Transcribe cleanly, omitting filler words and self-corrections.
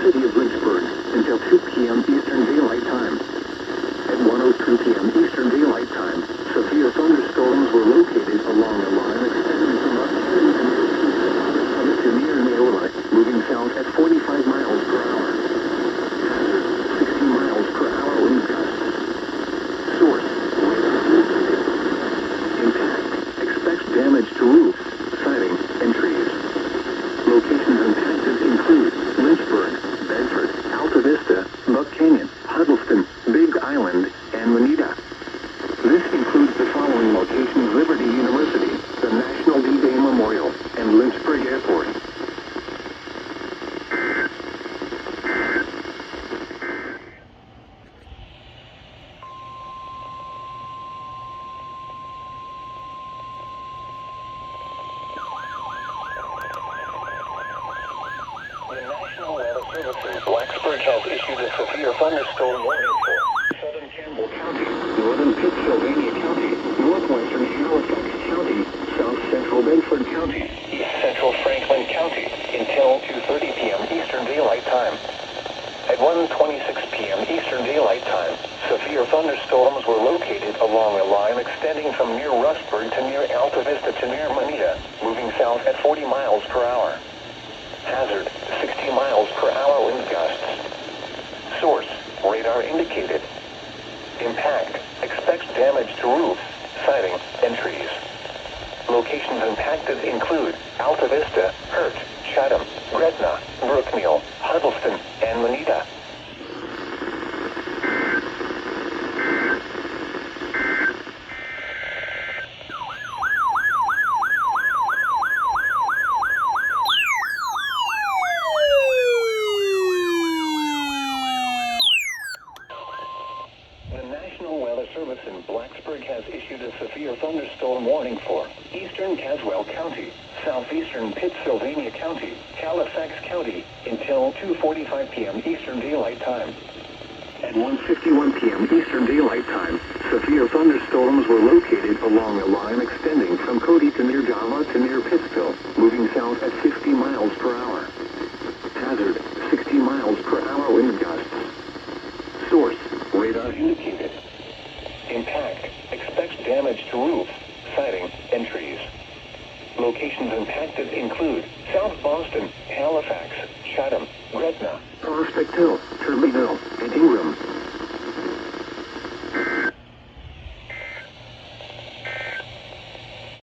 city of Lynchburg until 2 p.m. Eastern Daylight Time. At 1:02 p.m. Eastern Daylight Time, severe thunderstorms were located along a line extending from to near Neola, moving south at 45 miles per hour. Hazard, 60 miles per hour wind gusts. Source, radar indicated. Impact, expects damage to roofs, siding, and trees. Locations impacted include Lynchburg, Bedford, Alta Vista, Buck Canyon, Huddleston, Big Island, and Manita. This includes the following locations: Liberty University, the National D-Day Memorial, and Lynchburg Airport. Blacksburg has issued a severe thunderstorm warning for southern Campbell County, northern Pittsylvania County, northwestern Halifax County, south central Bedford County, east central Franklin County, until 2:30 p.m. Eastern Daylight Time. At 1:26 p.m. Eastern Daylight Time, severe thunderstorms were located along a line extending from near Rustburg to near Alta Vista to near Manita, moving south at 40 miles per hour. Hazard, 60 miles per hour wind gusts. Source, radar indicated. Impact, expects damage to roofs, siding, and trees. Locations impacted include Alta Vista, Hurt, Chatham, Gretna, Brookneal, Huddleston, and Manita. Service in Blacksburg has issued a severe thunderstorm warning for eastern Caswell County, southeastern Pittsylvania County, Halifax County, until 2:45 p.m. Eastern Daylight Time. At 1:51 p.m. Eastern Daylight Time, severe thunderstorms were located along a line extending from Cody to near Java to near Pittsville, moving south at 50 miles per hour. Hazard, 60 miles per hour wind gusts. Source, radar indicated. Impact, expects damage to roofs, siding, and trees. Locations impacted include South Boston, Halifax, Chatham, Gretna, Prospect Hill, Turleyville,